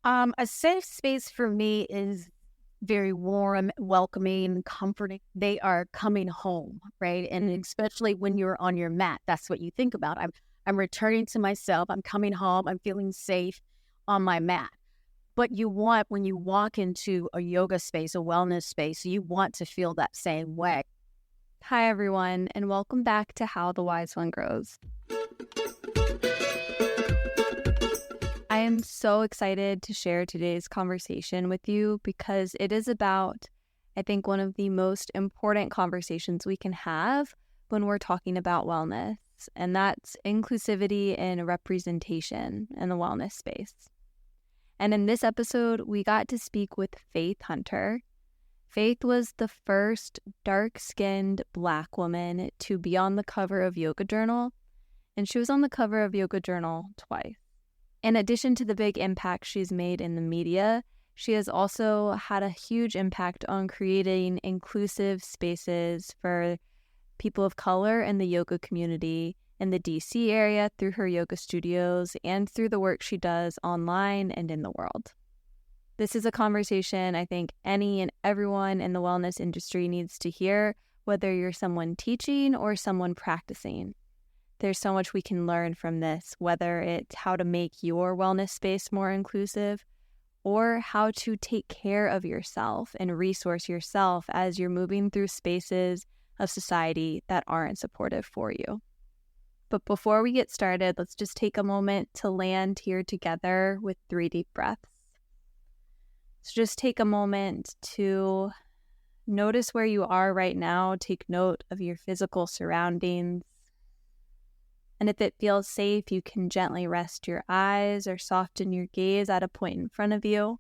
A safe space for me is very warm, welcoming, comforting. They are coming home, right? And especially when you're on your mat, that's what you think about. I'm returning to myself. I'm coming home. I'm feeling safe on my mat. But you want when you walk into a yoga space, a wellness space, you want to feel that same way. Hi, everyone, and welcome back to How the Wise One Grows. I am so excited to share today's conversation with you because it is about, I think, one of the most important conversations we can have when we're talking about wellness, and that's inclusivity and representation in the wellness space. And in this episode, we got to speak with Faith Hunter. Faith was the first dark-skinned Black woman to be on the cover of Yoga Journal, and she was on the cover of Yoga Journal twice. In addition to the big impact she's made in the media, she has also had a huge impact on creating inclusive spaces for people of color in the yoga community in the DC area through her yoga studios and through the work she does online and in the world. This is a conversation I think any and everyone in the wellness industry needs to hear, whether you're someone teaching or someone practicing. There's so much we can learn from this, whether it's how to make your wellness space more inclusive or how to take care of yourself and resource yourself as you're moving through spaces of society that aren't supportive for you. But before we get started, let's just take a moment to land here together with 3 deep breaths. So just take a moment to notice where you are right now. Take note of your physical surroundings. And if it feels safe, you can gently rest your eyes or soften your gaze at a point in front of you.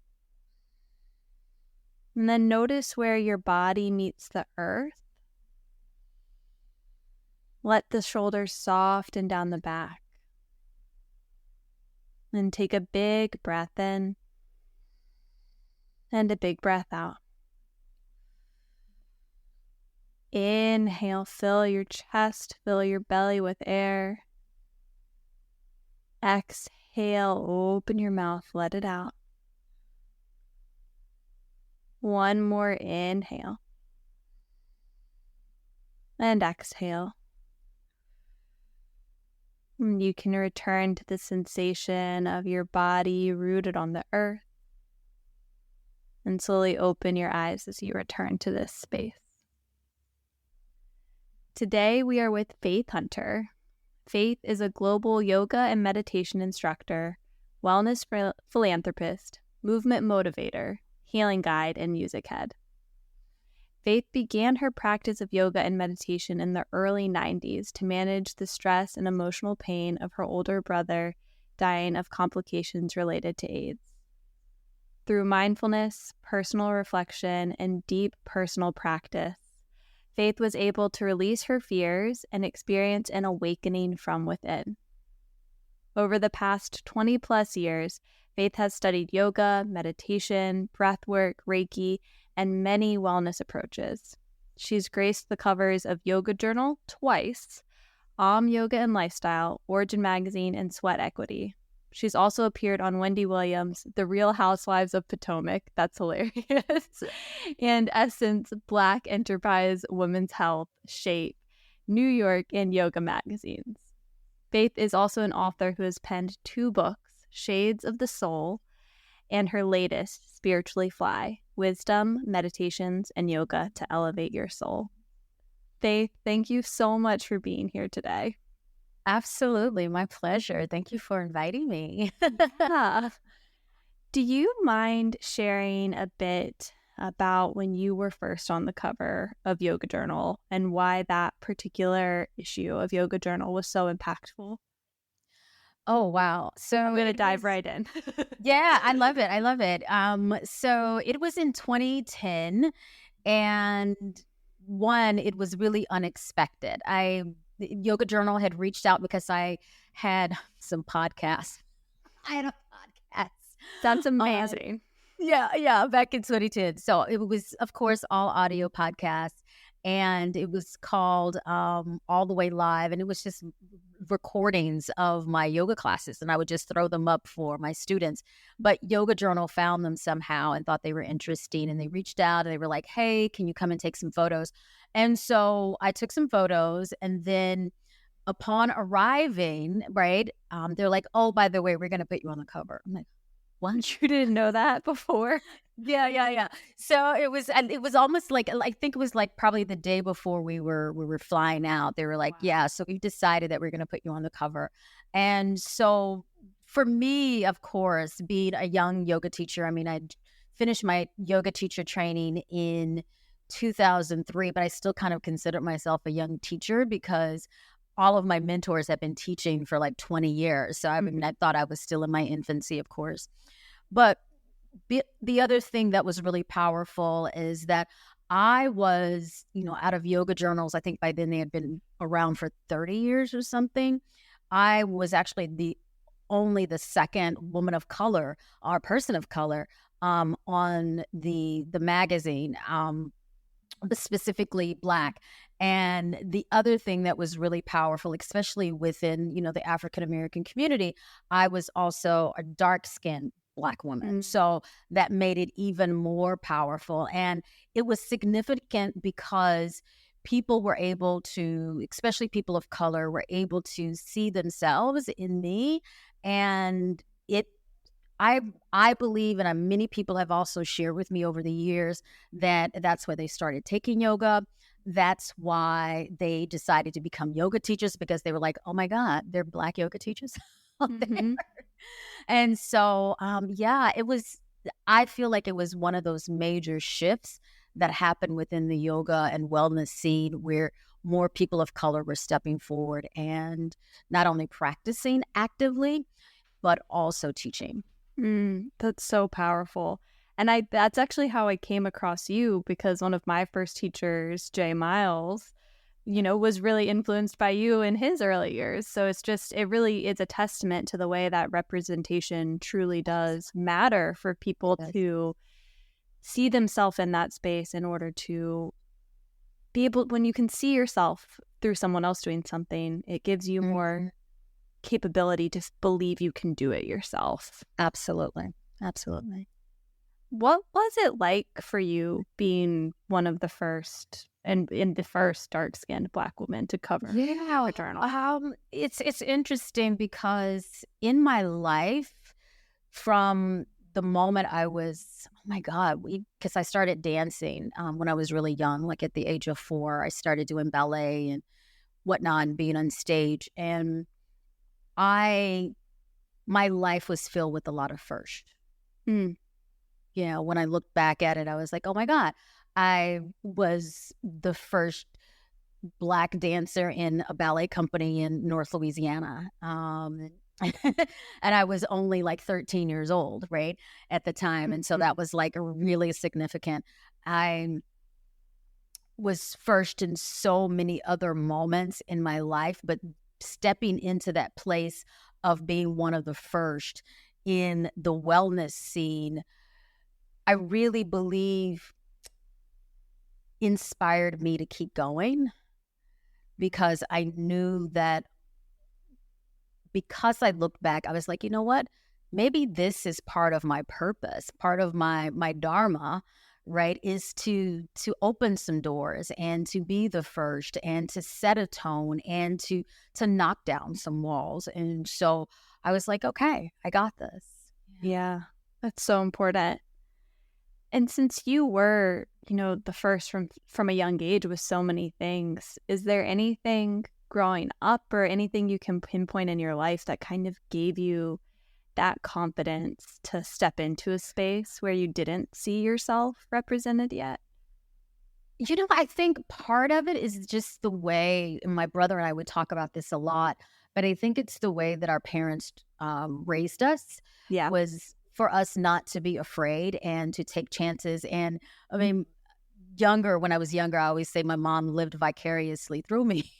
And then notice where your body meets the earth. Let the shoulders soften down the back. And take a big breath in and a big breath out. Inhale, fill your chest, fill your belly with air. Exhale, open your mouth, let it out. One more inhale. And exhale. And you can return to the sensation of your body rooted on the earth. And slowly open your eyes as you return to this space. Today we are with Faith Hunter. Faith is a global yoga and meditation instructor, wellness philanthropist, movement motivator, healing guide, and music head. Faith began her practice of yoga and meditation in the early 90s to manage the stress and emotional pain of her older brother dying of complications related to AIDS. Through mindfulness, personal reflection, and deep personal practice, Faith was able to release her fears and experience an awakening from within. Over the past 20 plus years, Faith has studied yoga, meditation, breathwork, Reiki, and many wellness approaches. She's graced the covers of Yoga Journal twice, Yoga and Lifestyle, Origin Magazine, and Sweat Equity. She's also appeared on Wendy Williams, The Real Housewives of Potomac, that's hilarious, and Essence, Black Enterprise, Women's Health, Shape, New York, and Yoga magazines. Faith is also an author who has penned 2 books, Shades of the Soul, and her latest, Spiritually Fly, Wisdom, Meditations, and Yoga to Elevate Your Soul. Faith, thank you so much for being here today. Absolutely. My pleasure. Thank you for inviting me. Yeah. Do you mind sharing a bit about when you were first on the cover of Yoga Journal and why that particular issue of Yoga Journal was so impactful? Oh, wow. So I'm going to dive right in. Yeah, I love it. I love it. So it was in 2010, and it was really unexpected. Yoga Journal had reached out because I had some podcasts. I had a podcast. That's amazing. Yeah, back in 2010. So it was, of course, all audio podcasts, and it was called All the Way Live, and it was just recordings of my yoga classes, and I would just throw them up for my students. But Yoga Journal found them somehow and thought they were interesting, and they reached out and they were like, "Hey, can you come and take some photos?" And so I took some photos, and then upon arriving, right, they're like, "Oh, by the way, we're going to put you on the cover." I'm like, "What?" You didn't know that before? Yeah, yeah, yeah. So it was almost like, I think it was like probably the day before we were flying out. They were like, Wow. "Yeah, so we've decided that we're going to put you on the cover." And so for me, of course, being a young yoga teacher, I mean, I finished my yoga teacher training in 2003, but I still kind of consider myself a young teacher because all of my mentors have been teaching for like 20 years. So I mean, Mhm. I thought I was still in my infancy, of course. But the other thing that was really powerful is that I was, out of yoga journals, I think by then they had been around for 30 years or something. I was actually only the second woman of color or person of color on the magazine, but specifically Black. And the other thing that was really powerful, especially within, the African American community, I was also a dark skinned Black woman. Mm. So that made it even more powerful. And it was significant because people were able to, especially people of color, were able to see themselves in me. And it I I believe, and many people have also shared with me over the years that that's why they started taking yoga. That's why they decided to become yoga teachers because they were like, "Oh my God, they're Black yoga teachers out there." Mhm. And so, yeah, it was. I feel like it was one of those major shifts that happened within the yoga and wellness scene where more people of color were stepping forward and not only practicing actively, but also teaching. That's so powerful. And that's actually how I came across you because one of my first teachers, Jay Miles, was really influenced by you in his early years. So it really is a testament to the way that representation truly does matter for people Yes. to see themselves in that space in order to be able, when you can see yourself through someone else doing something, it gives you more Mhm. capability to believe you can do it yourself. Absolutely. Absolutely. What was it like for you being one of the first and in the first dark-skinned Black woman to cover Yeah. a journal? It's interesting because in my life, from the moment I was, oh my God, because I started dancing when I was really young, like at the age of 4, I started doing ballet and whatnot and being on stage. And I, my life was filled with a lot of first. Mm, When I look back at it, I was like, oh my God, I was the first Black dancer in a ballet company in North Louisiana. And I was only like 13 years old, right, at the time. And so mhm. that was like really significant. I was first in so many other moments in my life, but stepping into that place of being one of the first in the wellness scene, I really believe inspired me to keep going because I knew that because I looked back, I was like, you know what? Maybe this is part of my purpose, part of my dharma, right? Is to open some doors and to be the first and to set a tone and to knock down some walls. And so I was like, okay, I got this. Yeah, that's so important. And since you were, the first from a young age with so many things, is there anything growing up or anything you can pinpoint in your life that kind of gave you that confidence to step into a space where you didn't see yourself represented yet? I think part of it is just the way, and my brother and I would talk about this a lot, but I think it's the way that our parents raised us Yeah. was for us not to be afraid and to take chances. And I mean, when I was younger, I always say my mom lived vicariously through me.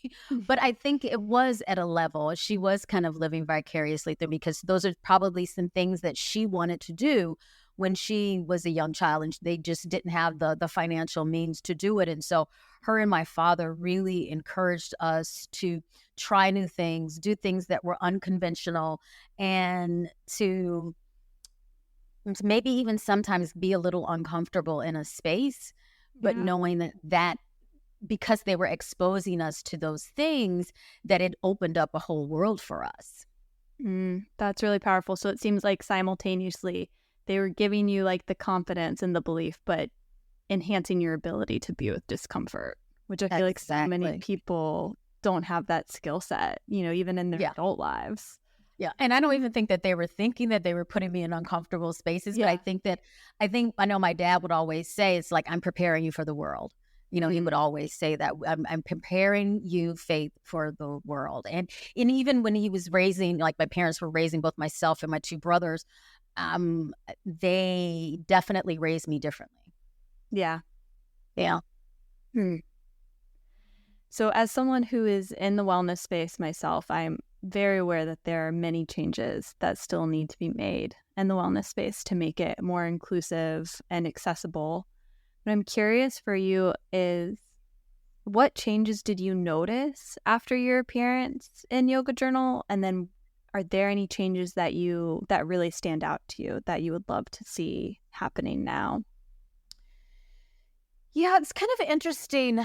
But I think it was at a level, she was kind of living vicariously through me because those are probably some things that she wanted to do when she was a young child and they just didn't have the financial means to do it. And so her and my father really encouraged us try new things, do things that were unconventional, and to maybe even sometimes be a little uncomfortable in a space, but Yeah. knowing that because they were exposing us to those things, that it opened up a whole world for us. That's really powerful. So it seems like simultaneously they were giving you like the confidence and the belief, but enhancing your ability to be with discomfort, which I feel like so many Exactly. people don't have that skill set, even in their Yeah. adult lives. Yeah. And I don't even think that they were thinking that they were putting me in uncomfortable spaces, but Yeah. I know my dad would always say, it's like, I'm preparing you for the world. He would always say that I'm preparing you, Faith, for the world. And even when he was raising, like my parents were raising both myself and my two brothers, they definitely raised me differently. Yeah. Yeah. So as someone who is in the wellness space myself, I'm very aware that there are many changes that still need to be made in the wellness space to make it more inclusive and accessible. What I'm curious for you is, what changes did you notice after your appearance in Yoga Journal? And then are there any changes that really stand out to you that you would love to see happening now? Yeah, it's kind of interesting.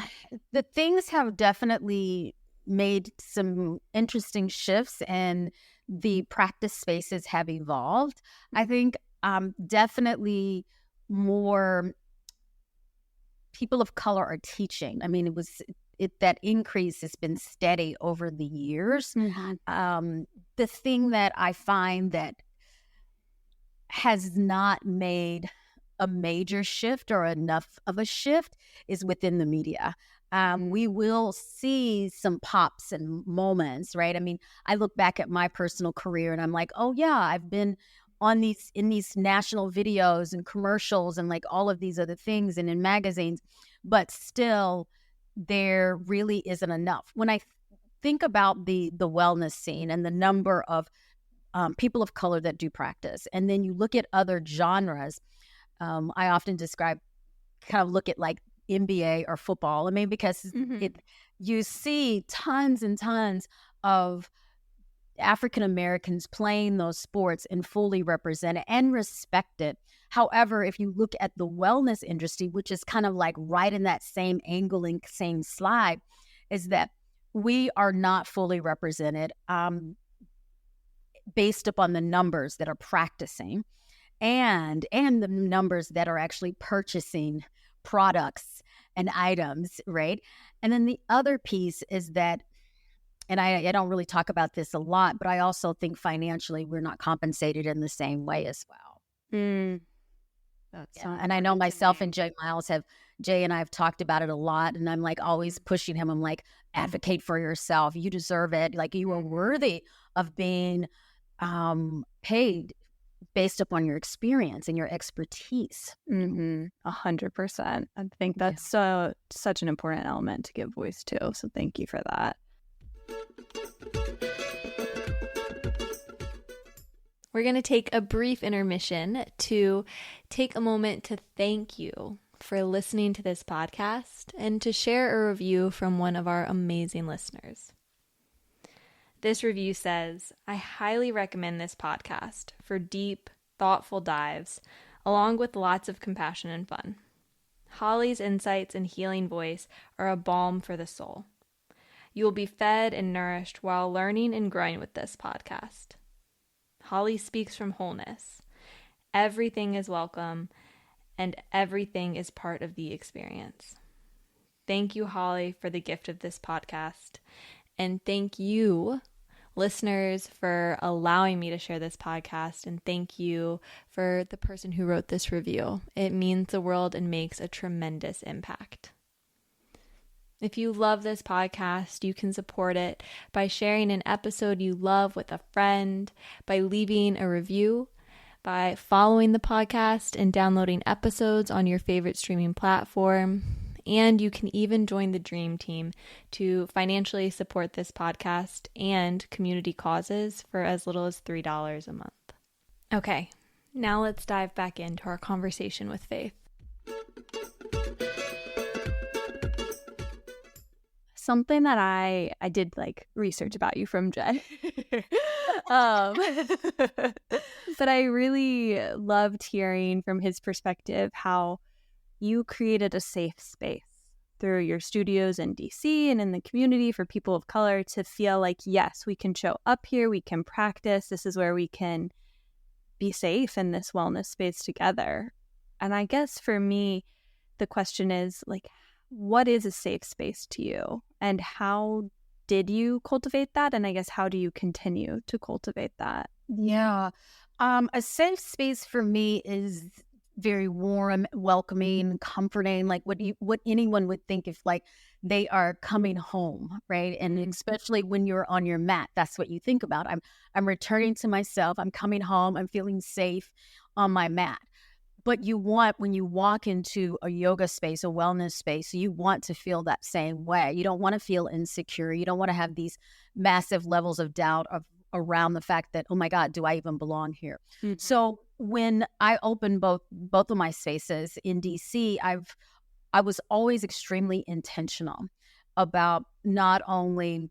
The things have definitely made some interesting shifts, and the practice spaces have evolved. I think definitely more people of color are teaching. I mean, that increase has been steady over the years. The thing that I find that has not made a major shift or enough of a shift is within the media. We will see some pops and moments, right? I mean, I look back at my personal career and I'm like, oh yeah, I've been in these national videos and commercials and like all of these other things and in magazines, but still there really isn't enough. When I think about the wellness scene and the number of people of color that do practice, and then you look at other genres, I often kind of look at like NBA or football. I mean, because you see tons and tons of African Americans playing those sports and fully represented and respected. However, if you look at the wellness industry, which is kind of like right in that same angle and same slide, is that we are not fully represented based upon the numbers that are practicing and the numbers that are actually purchasing products and items, right? And then the other piece is that, and I don't really talk about this a lot, but I also think financially we're not compensated in the same way as well. That's Yeah. And I know important to myself me. and Jay and I have talked about it a lot, and I'm like always pushing him. I'm like, advocate for yourself. You deserve it. Like, you are worthy of being paid based upon your experience and your expertise. 100%. I think that's such an important element to give voice to. So thank you for that. We're going to take a brief intermission to take a moment to thank you for listening to this podcast and to share a review from one of our amazing listeners. This review says, I highly recommend this podcast for deep, thoughtful dives, along with lots of compassion and fun. Holly's insights and healing voice are a balm for the soul. You will be fed and nourished while learning and growing with this podcast. Holly speaks from wholeness. Everything is welcome, and everything is part of the experience. Thank you, Holly, for the gift of this podcast. And thank you, listeners, for allowing me to share this podcast. And thank you for the person who wrote this review. It means the world and makes a tremendous impact. If you love this podcast, you can support it by sharing an episode you love with a friend, by leaving a review, by following the podcast and downloading episodes on your favorite streaming platform. And you can even join the Dream Team to financially support this podcast and community causes for as little as $3 a month. Okay, now let's dive back into our conversation with Faith. something that I did like research about you from Jay. um, but I really loved hearing from his perspective how you created a safe space through your studios in DC and in the community for people of color to feel like, yes, we can show up here, we can practice, this is where we can be safe in this wellness space together. And I guess for me, the question is like, what is a safe space to you? And how did you cultivate that? And I guess how do you continue to cultivate that? Yeah. A safe space for me is very warm, welcoming, comforting, like what anyone would think if like they are coming home, right? And especially when you're on your mat, that's what you think about. I'm returning to myself, I'm coming home, I'm feeling safe on my mat. But you want, when you walk into a yoga space, a wellness space, you want to feel that same way. You don't want to feel insecure. You don't want to have these massive levels of doubt around the fact that, oh my God, do I even belong here? Mhm. So when I opened both of my spaces in DC, I was always extremely intentional about not only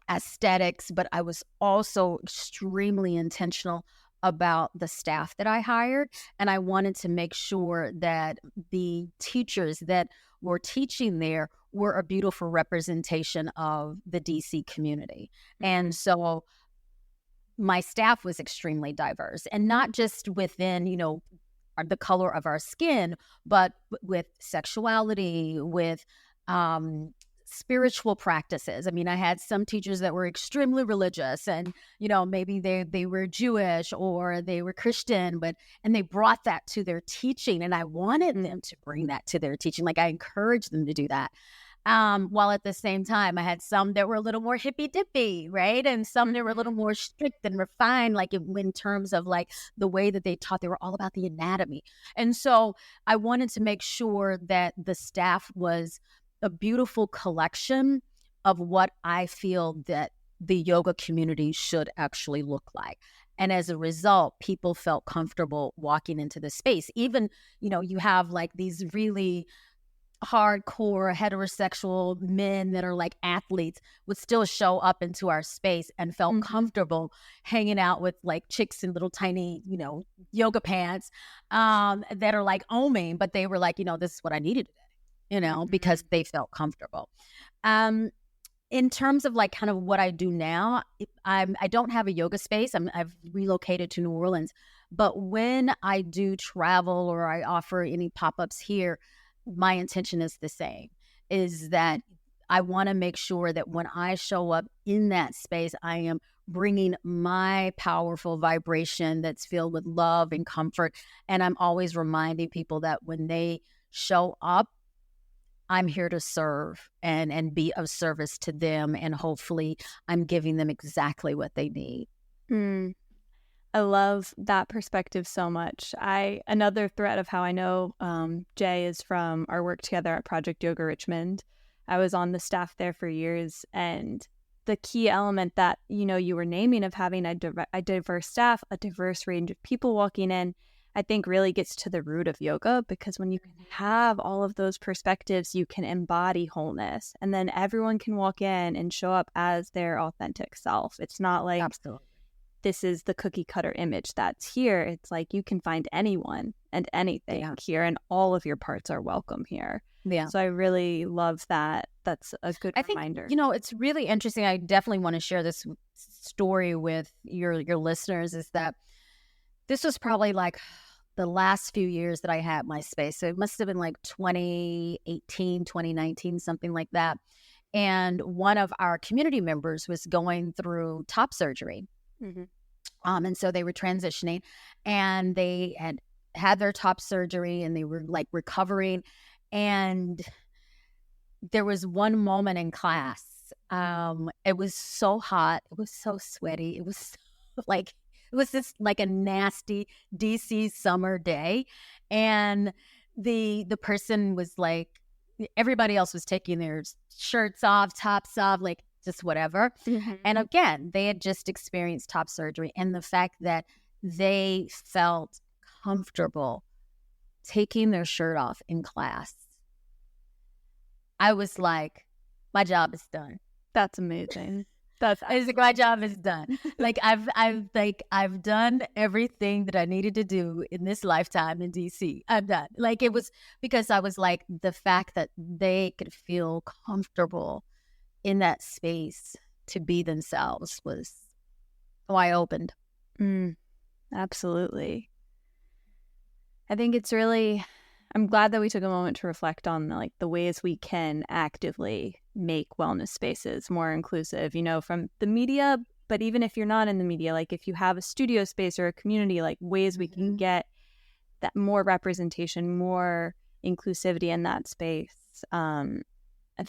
aesthetics, but I was also extremely intentional about the staff that I hired. And I wanted to make sure that the teachers that were teaching there were a beautiful representation of the DC community. And so my staff was extremely diverse, and not just within, the color of our skin, but with sexuality, with spiritual practices. I mean, I had some teachers that were extremely religious, and maybe they were Jewish or they were Christian, and they brought that to their teaching, and I wanted them to bring that to their teaching. Like I encouraged them to do that. While at the same time, I had some that were a little more hippy dippy, right? And some that were a little more strict and refined, like in terms of like the way that they taught, they were all about the anatomy. And so I wanted to make sure that the staff was a beautiful collection of what I feel that the yoga community should actually look like. And as a result, people felt comfortable walking into the space. Even, you have like these really hardcore heterosexual men that are like athletes would still show up into our space and felt comfortable hanging out with like chicks in little tiny, yoga pants that are like oming, but they were like, this is what I needed today, because they felt comfortable. In terms of like kind of what I do now, I don't have a yoga space. I've relocated to New Orleans, but when I do travel or I offer any pop-ups here, my intention is the same, is that I want to make sure that when I show up in that space, I am bringing my powerful vibration that's filled with love and comfort. And I'm always reminding people that when they show up, I'm here to serve and be of service to them. And hopefully I'm giving them exactly what they need. I love that perspective so much. Another thread of how I know Jay is from our work together at Project Yoga Richmond. I was on the staff there for years, and the key element that you were naming of having a diverse staff, a diverse range of people walking in, I think really gets to the root of yoga, because when you can have all of those perspectives, you can embody wholeness, and then everyone can walk in and show up as their authentic self. It's not like Absolutely. this is the cookie cutter image that's here. It's like you can find anyone and anything here, and all of your parts are welcome here. Yeah. So I really love that. That's a good reminder. It's really interesting. I definitely want to share this story with your listeners, is that this was probably like the last few years that I had my space. So it must have been like 2018, 2019, something like that. And one of our community members was going through top surgery. And so they were transitioning, and they had their top surgery, and they were like recovering. And there was one moment in class. It was so hot. It was so sweaty. It was just like a nasty DC summer day. And the person was like, everybody else was taking their shirts off, tops off, like just whatever. And again, they had just experienced top surgery, and the fact that they felt comfortable taking their shirt off in class, I was like, my job is done. That's amazing. That's It's like my job is done. Like I've done everything that I needed to do in this lifetime in DC. I'm done. Like it was because I was like the fact that they could feel comfortable in that space to be themselves was why I opened. Absolutely. I think it's really, I'm glad that we took a moment to reflect on like the ways we can actively make wellness spaces more inclusive, from the media, but even if you're not in the media, like if you have a studio space or a community, like ways we can get that more representation, more inclusivity in that space.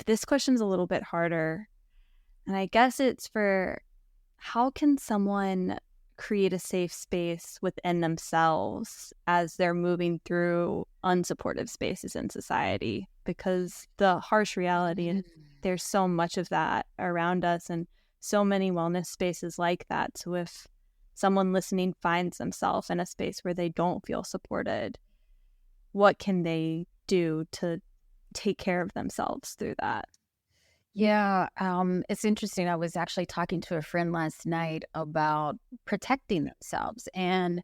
This question's a little bit harder, and I guess it's for how can someone create a safe space within themselves as they're moving through unsupportive spaces in society? Because the harsh reality is there's so much of that around us and so many wellness spaces like that. So if someone listening finds themselves in a space where they don't feel supported, what can they do to take care of themselves through that? Yeah, it's interesting. I was actually talking to a friend last night about protecting themselves. And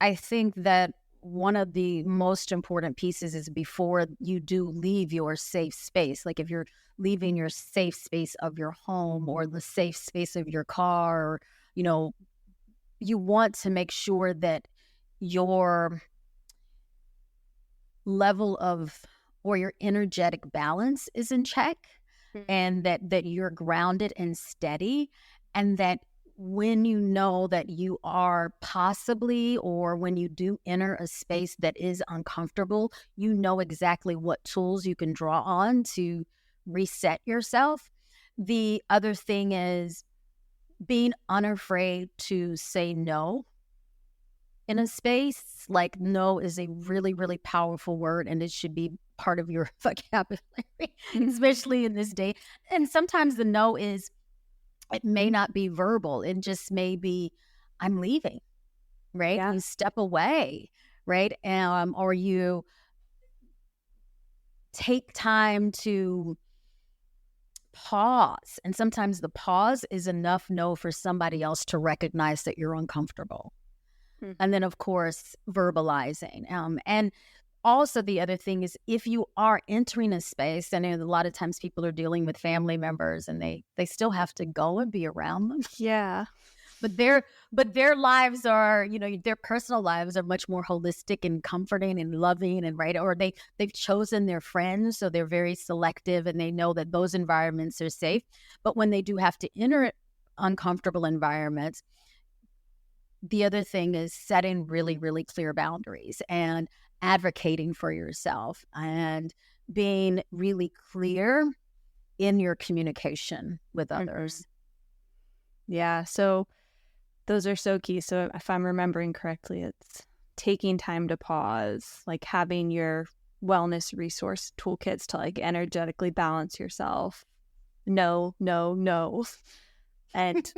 I think that one of the most important pieces is before you do leave your safe space, like if you're leaving your safe space of your home or the safe space of your car, or, you want to make sure that your level of or your energetic balance is in check, and that you're grounded and steady, and that when you know that you are possibly, or when you do enter a space that is uncomfortable, you know exactly what tools you can draw on to reset yourself. The other thing is being unafraid to say no in a space. Like no is a really, really powerful word, and it should be part of your vocabulary, especially in this day. And sometimes the no is, it may not be verbal. It just may be, I'm leaving, right? Yeah. You step away, right? Or you take time to pause. And sometimes the pause is enough no for somebody else to recognize that you're uncomfortable. And then, of course, verbalizing. And also the other thing is, if you are entering a space, and a lot of times people are dealing with family members and they still have to go and be around them. Yeah. But their lives are, their personal lives are much more holistic and comforting and loving and right. Or they've chosen their friends, so they're very selective and they know that those environments are safe. But when they do have to enter uncomfortable environments, the other thing is setting really, really clear boundaries and advocating for yourself and being really clear in your communication with others. Yeah. So those are so key. So if I'm remembering correctly, it's taking time to pause, like having your wellness resource toolkits to like energetically balance yourself. No, no, no. And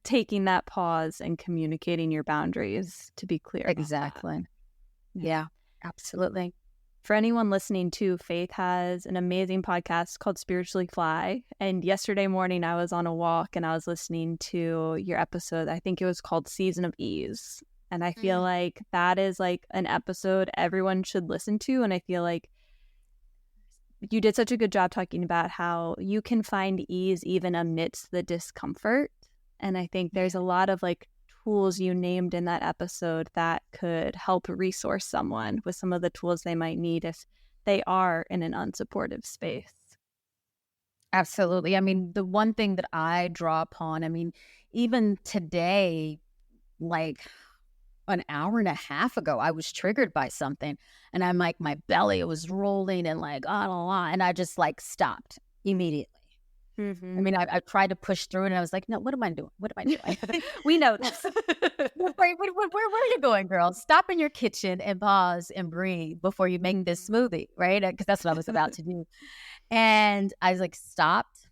taking that pause and communicating your boundaries to be clear. Exactly. Yeah, absolutely. For anyone listening too, Faith has an amazing podcast called Spiritually Fly. And yesterday morning I was on a walk and I was listening to your episode. I think it was called Season of Ease. And I feel like that is like an episode everyone should listen to. And I feel like you did such a good job talking about how you can find ease even amidst the discomfort. And I think there's a lot of like tools you named in that episode that could help resource someone with some of the tools they might need if they are in an unsupportive space. Absolutely. I mean, the one thing that I draw upon, even today, like an hour and a half ago, I was triggered by something, and I'm like, my belly was rolling and like, and I just like stopped immediately. I tried to push through it, and I was like, no, what am I doing? What am I doing? We know this. Where are you going, girl? Stop in your kitchen and pause and breathe before you make this smoothie, right? Because that's what I was about to do. And I was like, stopped.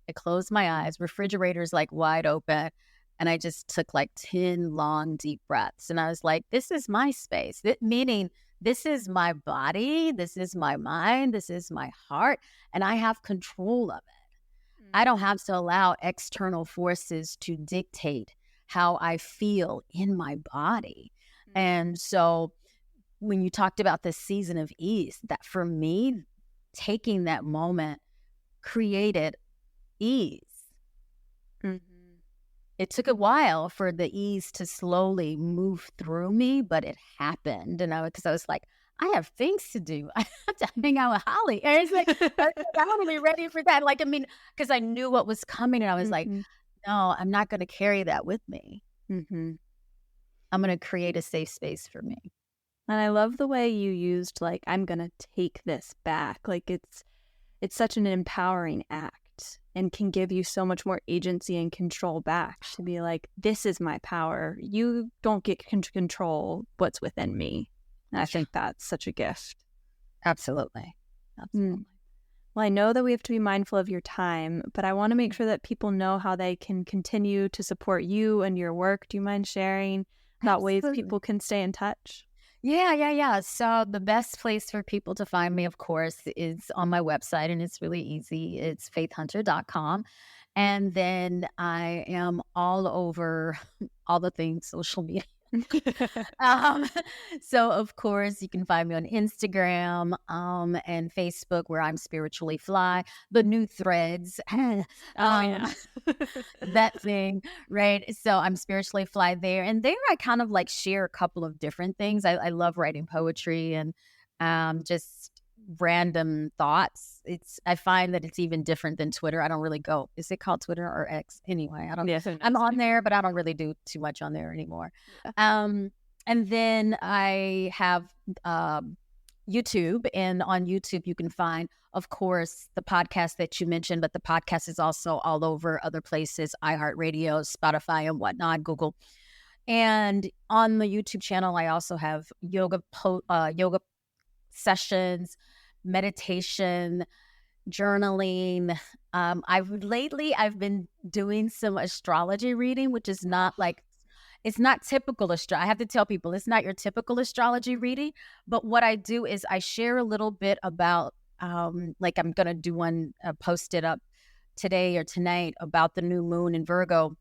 I closed my eyes, refrigerator's like wide open. And I just took like 10 long, deep breaths. And I was like, this is my space. Meaning this is my body. This is my mind. This is my heart. And I have control of it. I don't have to allow external forces to dictate how I feel in my body. And so when you talked about the season of ease, that for me, taking that moment created ease. It took a while for the ease to slowly move through me, but it happened. And because I was like, I have things to do. I have to hang out with Holly. And it's like, I want to be ready for that. Like, I mean, because I knew what was coming. And I was like, no, I'm not going to carry that with me. I'm going to create a safe space for me. And I love the way you used, like, I'm going to take this back. Like, it's such an empowering act and can give you so much more agency and control back to be like, this is my power. You don't get to control what's within me. And I think that's such a gift. Absolutely. Well, I know that we have to be mindful of your time, but I want to make sure that people know how they can continue to support you and your work. Do you mind sharing about ways people can stay in touch? Yeah. So the best place for people to find me, of course, is on my website, and it's really easy. It's faithhunter.com. And then I am all over all the things social media. So of course you can find me on Instagram and Facebook, where I'm Spiritually Fly, the new threads. That thing, right? So I'm Spiritually Fly there, and there I kind of like share a couple of different things. I love writing poetry and just random thoughts. I find that it's even different than Twitter. I don't really go, is it called Twitter or X? Anyway, I don't know. I'm on there, but I don't really do too much on there anymore. And then I have YouTube, and on YouTube you can find, of course, the podcast that you mentioned, but the podcast is also all over other places, iHeartRadio, Spotify, and whatnot, Google. And on the YouTube channel, I also have yoga sessions, meditation, journaling. I've been doing some astrology reading, which is not like, it's not typical astrology. I have to tell people it's not your typical astrology reading. But what I do is I share a little bit about, like I'm going to do one, post it up today or tonight about the new moon in Virgo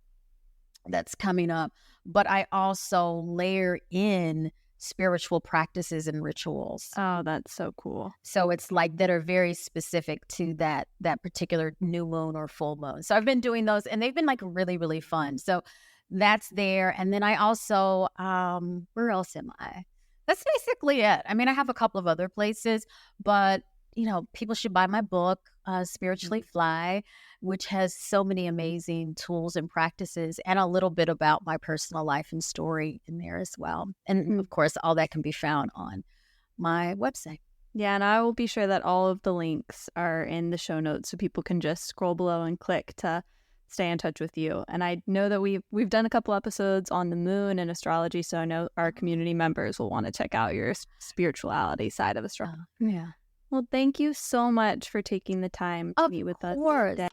that's coming up. But I also layer in spiritual practices and rituals. Oh, that's so cool. So it's like that are very specific to that particular new moon or full moon. So I've been doing those, and they've been like really, really fun. So that's there. And then I also, where else am I? That's basically it. I mean, I have a couple of other places, but people should buy my book, Spiritually Fly, which has so many amazing tools and practices, and a little bit about my personal life and story in there as well. And of course, all that can be found on my website. Yeah, and I will be sure that all of the links are in the show notes, so people can just scroll below and click to stay in touch with you. And I know that we've done a couple episodes on the moon and astrology, so I know our community members will want to check out your spirituality side of astrology. Yeah. Well, thank you so much for taking the time to meet with us today.